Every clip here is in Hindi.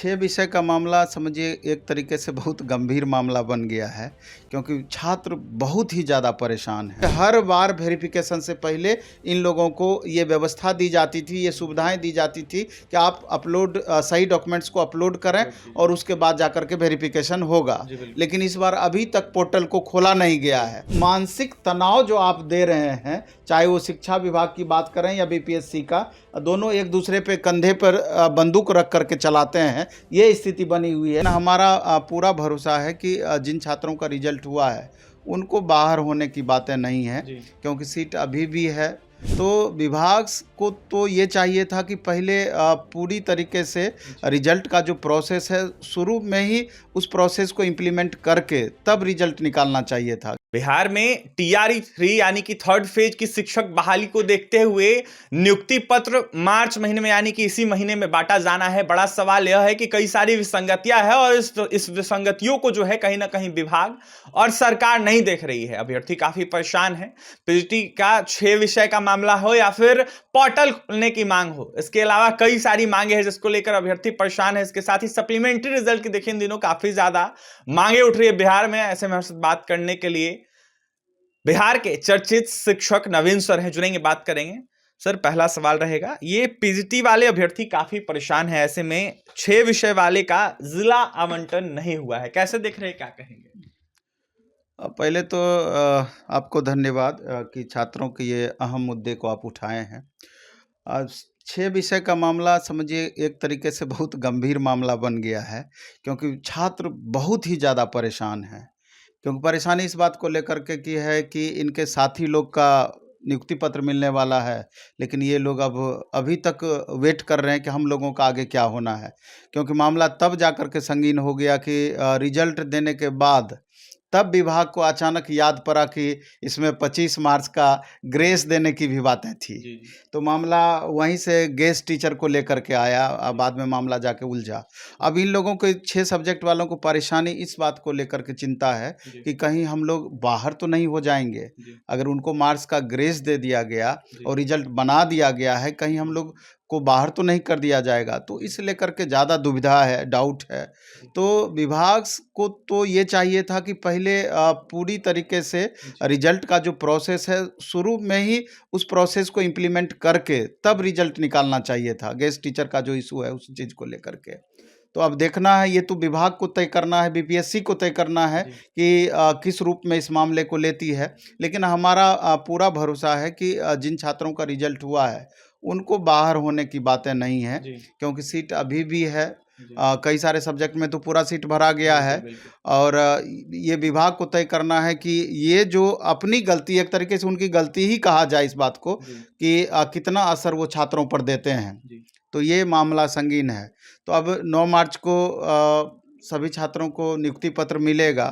6 विषय का मामला समझिए एक तरीके से बहुत गंभीर मामला बन गया है, क्योंकि छात्र बहुत ही ज़्यादा परेशान हैं। हर बार वेरिफिकेशन से पहले इन लोगों को ये व्यवस्था दी जाती थी, ये सुविधाएं दी जाती थी कि आप सही डॉक्यूमेंट्स को अपलोड करें और उसके बाद जाकर के वेरिफिकेशन होगा। लेकिन इस बार अभी तक पोर्टल को खोला नहीं गया है। मानसिक तनाव जो आप दे रहे हैं, चाहे वो शिक्षा विभाग की बात करें या बीपीएससी का, दोनों एक दूसरे पे कंधे पर बंदूक रख करके चलाते हैं, ये स्थिति बनी हुई है। हमारा पूरा भरोसा है कि जिन छात्रों का रिजल्ट हुआ है उनको बाहर होने की बातें नहीं है, क्योंकि सीट अभी भी है। तो विभाग को तो ये चाहिए था कि पहले पूरी तरीके से रिजल्ट का जो प्रोसेस है शुरू में ही उस प्रोसेस को इम्प्लीमेंट करके तब रिजल्ट निकालना चाहिए था। बिहार में टीआरई 3 यानी कि थर्ड फेज की शिक्षक बहाली को देखते हुए नियुक्ति पत्र मार्च महीने में यानी कि इसी महीने में बांटा जाना है। बड़ा सवाल यह है कि कई सारी विसंगतियां हैं और इस विसंगतियों को जो है कहीं ना कहीं विभाग और सरकार नहीं देख रही है। अभ्यर्थी काफी परेशान है। पीजीटी का 6 विषय का मामला हो या फिर पोर्टल खोलने की मांग हो, इसके अलावा कई सारी मांगे हैं जिसको लेकर अभ्यर्थी परेशान है। इसके साथ ही सप्लीमेंट्री रिजल्ट की देखिए इन दिनों काफी ज्यादा मांगे उठ रही है बिहार में। ऐसे में हमारे साथ बात करने के लिए बिहार के चर्चित शिक्षक नवीन सर हैं, जुड़ेंगे, बात करेंगे। सर, पहला सवाल रहेगा, ये पीजीटी वाले अभ्यर्थी काफी परेशान है, ऐसे में 6 विषय वाले का जिला आवंटन नहीं हुआ है, कैसे देख रहे हैं, क्या कहेंगे? पहले तो आपको धन्यवाद कि छात्रों के ये अहम मुद्दे को आप उठाए हैं। 6 विषय का मामला समझिए एक तरीके से बहुत गंभीर मामला बन गया है, क्योंकि छात्र बहुत ही ज़्यादा परेशान हैं। क्योंकि परेशानी इस बात को लेकर के की है कि इनके साथी लोग का नियुक्ति पत्र मिलने वाला है, लेकिन ये लोग अब अभी तक वेट कर रहे हैं कि हम लोगों का आगे क्या होना है। क्योंकि मामला तब जाकर के संगीन हो गया कि रिजल्ट देने के बाद तब विभाग को अचानक याद पड़ा कि इसमें 25 मार्च का ग्रेस देने की भी बातें थी। तो मामला वहीं से गेस्ट टीचर को लेकर के आया, बाद में मामला जाके उलझा। अब इन लोगों के 6 सब्जेक्ट वालों को परेशानी इस बात को लेकर के चिंता है कि कहीं हम लोग बाहर तो नहीं हो जाएंगे। अगर उनको मार्क्स का ग्रेस दे दिया गया और रिजल्ट बना दिया गया है, कहीं हम लोग को बाहर तो नहीं कर दिया जाएगा। तो इस लेकर के ज़्यादा दुविधा है, डाउट है। तो विभाग को तो ये चाहिए था कि पहले पूरी तरीके से रिजल्ट का जो प्रोसेस है शुरू में ही उस प्रोसेस को इम्प्लीमेंट करके तब रिजल्ट निकालना चाहिए था। गेस्ट टीचर का जो इशू है उस चीज़ को लेकर के तो अब देखना है, ये तो विभाग को तय करना है, बीपीएससी को तय करना है कि किस रूप में इस मामले को लेती है। लेकिन हमारा पूरा भरोसा है कि जिन छात्रों का रिजल्ट हुआ है उनको बाहर होने की बातें नहीं है, क्योंकि सीट अभी भी है। कई सारे सब्जेक्ट में तो पूरा सीट भरा गया है और ये विभाग को तय करना है कि ये जो अपनी गलती, एक तरीके से उनकी गलती ही कहा जाए इस बात को, कि कितना असर वो छात्रों पर देते हैं। तो ये मामला संगीन है। तो अब 9 मार्च को सभी छात्रों को नियुक्ति पत्र मिलेगा।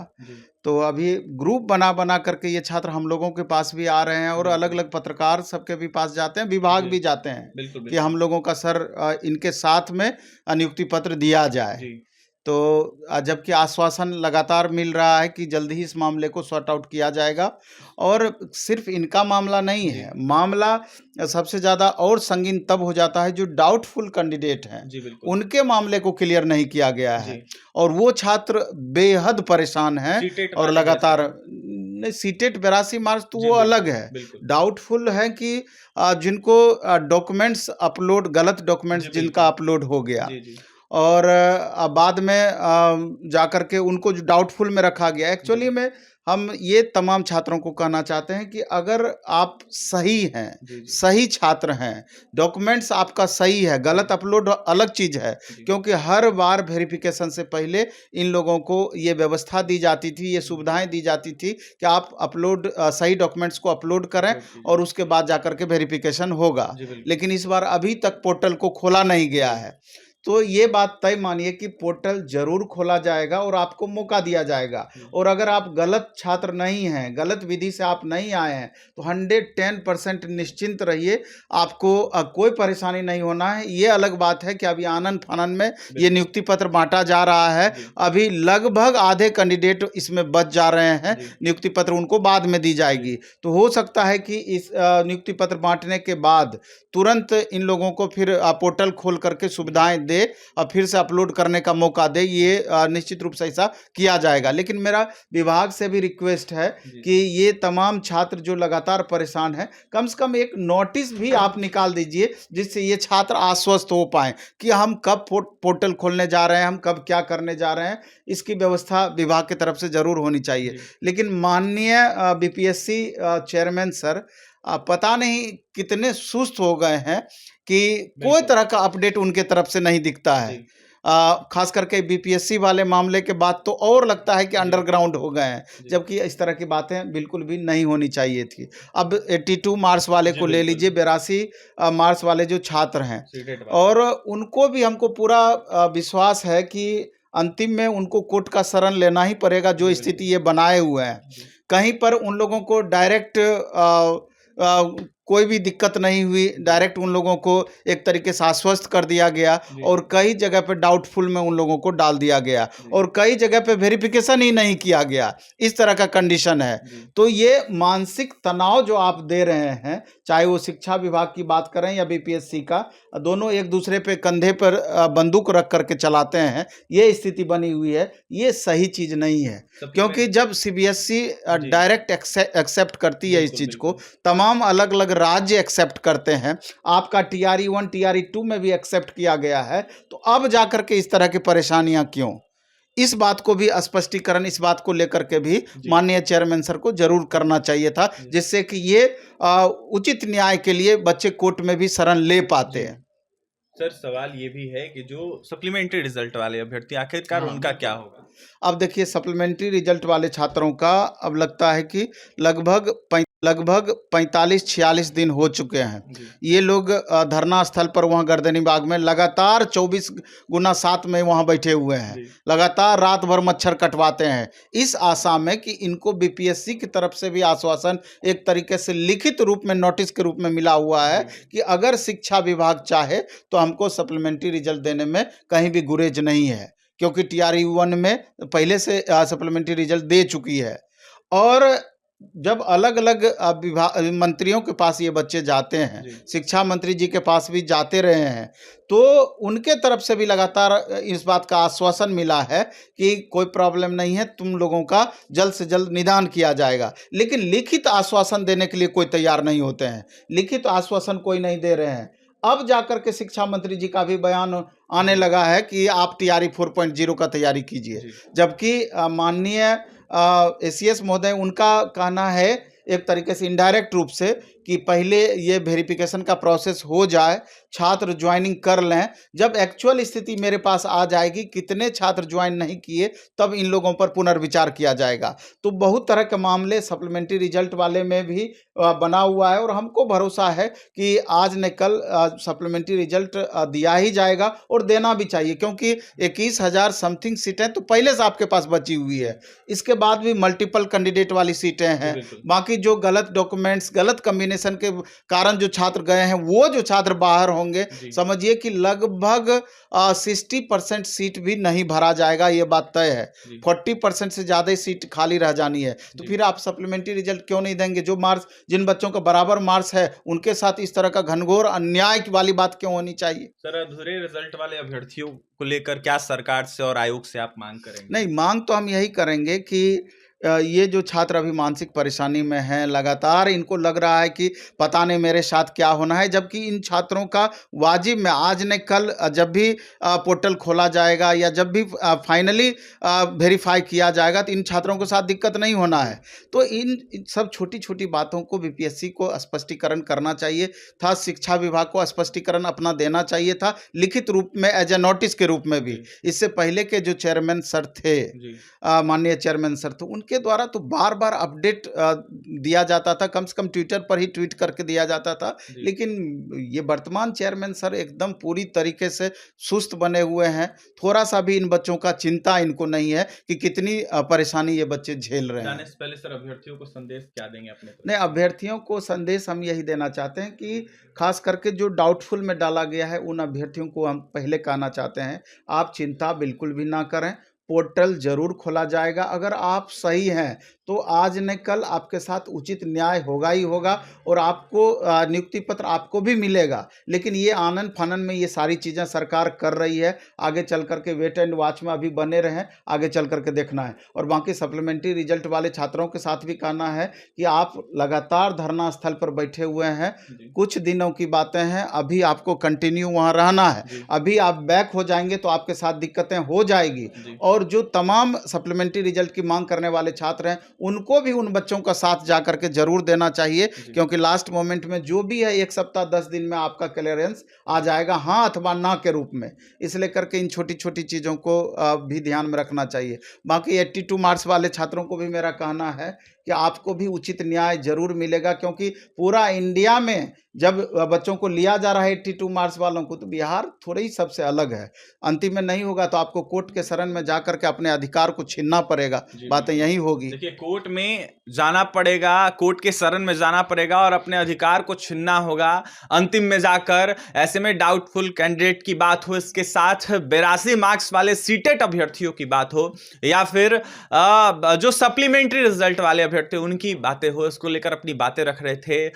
तो अभी ग्रुप बना करके ये छात्र हम लोगों के पास भी आ रहे हैं और अलग अलग पत्रकार सबके भी पास जाते हैं, विभाग भी जाते हैं कि हम लोगों का सर इनके साथ में नियुक्ति पत्र दिया जाए। तो जबकि आश्वासन लगातार मिल रहा है कि जल्दी ही इस मामले को सॉर्ट आउट किया जाएगा। और सिर्फ इनका मामला नहीं है, मामला सबसे ज़्यादा और संगीन तब हो जाता है जो डाउटफुल कैंडिडेट हैं, उनके मामले को क्लियर नहीं किया गया है और वो छात्र बेहद परेशान हैं और लगातार सीटेट 82 मार्क्स तो वो अलग है। डाउटफुल है कि जिनको डॉक्यूमेंट्स अपलोड, गलत डॉक्यूमेंट्स जिनका अपलोड हो गया और बाद में जाकर के उनको जो डाउटफुल में रखा गया। एक्चुअली में हम ये तमाम छात्रों को कहना चाहते हैं कि अगर आप सही हैं, सही छात्र हैं, डॉक्यूमेंट्स आपका सही है, गलत अपलोड अलग चीज़ है। क्योंकि हर बार वेरिफिकेशन से पहले इन लोगों को ये व्यवस्था दी जाती थी, ये सुविधाएं दी जाती थी कि आप सही डॉक्यूमेंट्स को अपलोड करें और उसके बाद जाकर के वेरिफिकेशन होगा। लेकिन इस बार अभी तक पोर्टल को खोला नहीं गया है। तो ये बात तय मानिए कि पोर्टल जरूर खोला जाएगा और आपको मौका दिया जाएगा। और अगर आप गलत छात्र नहीं हैं, गलत विधि से आप नहीं आए हैं, तो 110% निश्चिंत रहिए, आपको कोई परेशानी नहीं होना है। ये अलग बात है कि अभी आनन फानन में ये नियुक्ति पत्र बांटा जा रहा है। अभी लगभग आधे कैंडिडेट इसमें बच जा रहे हैं, नियुक्ति पत्र उनको बाद में दी जाएगी। तो हो सकता है कि इस नियुक्ति पत्र बांटने के बाद तुरंत इन लोगों को फिर पोर्टल खोल करके सुविधाएं दे और फिर से अपलोड करने का मौका दे, ये निश्चित रूप से ऐसा किया जाएगा। लेकिन मेरा विभाग से भी रिक्वेस्ट है कि ये तमाम छात्र जो लगातार परेशान हैं, कम से कम एक नोटिस भी आप निकाल दीजिए, जिससे ये छात्र आश्वस्त हो पाएँ कि हम कब पोर्टल खोलने जा रहे हैं, हम कब क्या करने जा रहे हैं। इसकी व्यवस्था विभाग की तरफ से ज़रूर होनी चाहिए। लेकिन माननीय बीपीएससी चेयरमैन सर पता नहीं कितने सुस्त हो गए हैं कि कोई तरह का अपडेट उनके तरफ से नहीं दिखता है। खास करके बीपीएससी वाले मामले के बाद तो और लगता है कि अंडरग्राउंड हो गए हैं, जबकि इस तरह की बातें बिल्कुल भी नहीं होनी चाहिए थी। अब 82 मार्क्स वाले को ले लीजिए, 82 मार्क्स वाले जो छात्र हैं, और उनको भी हमको पूरा विश्वास है कि अंतिम में उनको कोर्ट का शरण लेना ही पड़ेगा, जो स्थिति ये बनाए हुए हैं। कहीं पर उन लोगों को डायरेक्ट कोई भी दिक्कत नहीं हुई, डायरेक्ट उन लोगों को एक तरीके से आश्वस्त कर दिया गया, और कई जगह पे डाउटफुल में उन लोगों को डाल दिया गया, और कई जगह पे वेरिफिकेशन ही नहीं किया गया। इस तरह का कंडीशन है। तो ये मानसिक तनाव जो आप दे रहे हैं, चाहे वो शिक्षा विभाग की बात करें या बीपीएससी का, दोनों एक दूसरे पे कंधे पर बंदूक रख करके चलाते हैं, ये स्थिति बनी हुई है। ये सही चीज़ नहीं है, क्योंकि जब सीबीएसई डायरेक्ट एक्सेप्ट करती है इस चीज़ को, तमाम अलग अलग राज्य एक्सेप्ट करते हैं, आपका टीआरई 1 टीआरई 2 में भी एक्सेप्ट किया गया है, तो अब जाकर के इस तरह की परेशानियां क्यों? इस बात को भी स्पष्टीकरण, इस बात को लेकर के भी माननीय चेयरमैन सर को जरूर करना चाहिए था, जिससे कि ये उचित न्याय के लिए बच्चे कोर्ट में भी शरण ले पाते हैं। सर, सवाल ये भी है कि जो सप्लीमेंट्री रिजल्ट वाले अभ्यर्थी, आखिरकार उनका क्या होगा? अब देखिए, सप्लीमेंट्री रिजल्ट वाले छात्रों का अब लगता है कि लगभग 45-46 दिन हो चुके हैं। ये लोग धरना स्थल पर वहाँ गर्दनी बाग में लगातार 24x7 में वहाँ बैठे हुए हैं, लगातार रात भर मच्छर कटवाते हैं, इस आशा में कि इनको बीपीएससी की तरफ से भी आश्वासन एक तरीके से लिखित रूप में, नोटिस के रूप में मिला हुआ है कि अगर शिक्षा विभाग चाहे तो हमको सप्लीमेंट्री रिजल्ट देने में कहीं भी गुरेज नहीं है, क्योंकि टीआरई 1 में पहले से सप्लीमेंट्री रिजल्ट दे चुकी है। और जब अलग अलग विभाग मंत्रियों के पास ये बच्चे जाते हैं, शिक्षा मंत्री जी के पास भी जाते रहे हैं, तो उनके तरफ से भी लगातार इस बात का आश्वासन मिला है कि कोई प्रॉब्लम नहीं है, तुम लोगों का जल्द से जल्द निदान किया जाएगा। लेकिन लिखित आश्वासन देने के लिए कोई तैयार नहीं होते हैं, लिखित आश्वासन कोई नहीं दे रहे हैं। अब जाकर के शिक्षा मंत्री जी का भी बयान आने लगा है कि आप टीआरई 4.0 का तैयारी कीजिए, जबकि माननीय एसीएस महोदय, उनका कहना है एक तरीके से इनडायरेक्ट रूप से कि पहले ये वेरिफिकेशन का प्रोसेस हो जाए, छात्र ज्वाइनिंग कर लें, जब एक्चुअल स्थिति मेरे पास आ जाएगी कितने छात्र ज्वाइन नहीं किए, तब इन लोगों पर पुनर्विचार किया जाएगा। तो बहुत तरह के मामले सप्लीमेंट्री रिजल्ट वाले में भी बना हुआ है, और हमको भरोसा है कि आज न कल सप्लीमेंट्री रिजल्ट दिया ही जाएगा, और देना भी चाहिए, क्योंकि 21,000 समथिंग सीटें तो पहले से आपके पास बची हुई है। इसके बाद भी मल्टीपल कैंडिडेट वाली सीटें हैं, बाकी जो गलत डॉक्यूमेंट्स, गलत कम्बिनेशन के कारण जो छात्र गए हैं, वो जो छात्र बाहर होंगे, समझिए कि लगभग 60% सीट भी नहीं भरा जाएगा, ये बात तय है। 40% से ज़्यादा सीट खाली रह जानी है। तो फिर आप सप्लीमेंट्री रिजल्ट क्यों नहीं देंगे? जो मार्क्स, जिन बच्चों का बराबर मार्क्स है, उनके साथ इस तरह का घनघोर अन्याय वाली बात क्यों होनी चाहिए? सर, अधूरे रिजल्ट वाले अभ्यर्थियों को लेकर क्या सरकार से और आयोग से आप मांग करेंगे? नहीं, मांग तो हम यही करेंगे कि ये जो छात्र अभी मानसिक परेशानी में हैं, लगातार इनको लग रहा है कि पता नहीं मेरे साथ क्या होना है, जबकि इन छात्रों का वाजिब में आज न कल जब भी पोर्टल खोला जाएगा या जब भी फाइनली वेरीफाई किया जाएगा, तो इन छात्रों के साथ दिक्कत नहीं होना है। तो इन सब छोटी छोटी बातों को बीपीएससी को स्पष्टीकरण करना चाहिए था, शिक्षा विभाग को स्पष्टीकरण अपना देना चाहिए था, लिखित रूप में, एज ए नोटिस के रूप में भी। इससे पहले के जो चेयरमैन सर थे, माननीय चेयरमैन सर थे, उनके द्वारा तो बार बार अपडेट दिया जाता था, कम से कम ट्विटर पर ही ट्वीट करके दिया जाता था। लेकिन ये वर्तमान चेयरमैन सर एकदम पूरी तरीके से सुस्त बने हुए हैं, थोड़ा सा भी इन बच्चों का चिंता इनको नहीं है कि कितनी परेशानी ये बच्चे झेल रहे हैं। जाने से पहले सर, अभ्यर्थियों को संदेश क्या देंगे अपने तरफ? नहीं, अभ्यर्थियों को संदेश हम यही देना चाहते हैं कि खास करके जो डाउटफुल में डाला गया है, उन अभ्यर्थियों को हम पहले कहना चाहते हैं, आप चिंता बिल्कुल भी ना करें, पोर्टल जरूर खोला जाएगा। अगर आप सही हैं तो आज न कल आपके साथ उचित न्याय होगा ही होगा और आपको नियुक्ति पत्र आपको भी मिलेगा। लेकिन ये आनन फानन में ये सारी चीज़ें सरकार कर रही है, आगे चल करके वेट एंड वॉच में अभी बने रहें, आगे चल करके देखना है। और बाकी सप्लीमेंट्री रिजल्ट वाले छात्रों के साथ भी कहना है कि आप लगातार धरना स्थल पर बैठे हुए हैं, कुछ दिनों की बातें हैं, अभी आपको कंटिन्यू वहाँ रहना है। अभी आप बैक हो जाएंगे तो आपके साथ दिक्कतें हो जाएगी। और जो तमाम सप्लीमेंट्री रिजल्ट की मांग करने वाले छात्र हैं, उनको भी उन बच्चों का साथ जा करके जरूर देना चाहिए, क्योंकि लास्ट मोमेंट में जो भी है 1 सप्ताह 10 दिन में आपका क्लियरेंस आ जाएगा, हाँ अथवा ना के रूप में। इसलिए करके इन छोटी छोटी चीज़ों को भी ध्यान में रखना चाहिए। बाकी 82 मार्क्स वाले छात्रों को भी मेरा कहना है कि आपको भी उचित न्याय जरूर मिलेगा, क्योंकि पूरा इंडिया में जब बच्चों को लिया जा रहा है 82 मार्क्स वालों को, तो बिहार थोड़ा ही सबसे अलग है। अंतिम में नहीं होगा तो आपको कोर्ट के शरण में जाकर के अपने अधिकार को छीनना पड़ेगा, बातें यही होगी। देखिए, कोर्ट में जाना पड़ेगा, कोर्ट के शरण में जाना पड़ेगा और अपने अधिकार को छीनना होगा अंतिम में जाकर। ऐसे में डाउटफुल कैंडिडेट की बात हो, इसके साथ 82 मार्क्स वाले सीटेट अभ्यर्थियों की बात हो, या फिर जो सप्लीमेंट्री रिजल्ट वाले अभ्यर्थी उनकी बातें हो, इसको लेकर अपनी बातें रख रहे थे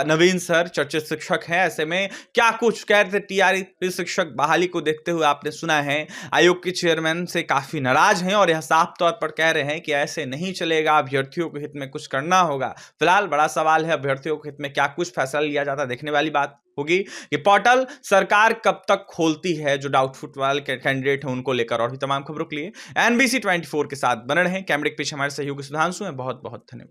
नवीन सर, चर्चित शिक्षक हैं। ऐसे में क्या कुछ कह रहे थे टीआरई शिक्षक बहाली को देखते हुए आपने सुना है। आयोग के चेयरमैन से काफी नाराज हैं और यह साफ तौर पर कह रहे हैं कि ऐसे नहीं चलेगा, अभ्यर्थियों के हित में कुछ करना होगा। फिलहाल बड़ा सवाल है अभ्यर्थियों के हित में क्या कुछ फैसला लिया जाता, देखने वाली बात होगी कि पोर्टल सरकार कब तक खोलती है जो डाउटफुल वाले कैंडिडेट हैं उनको लेकर। और भी तमाम खबरों के लिए NBC 24 के साथ बने रहें। कैमरे के पीछे हमारे सहयोगी सुधांशु हैं। बहुत बहुत धन्यवाद।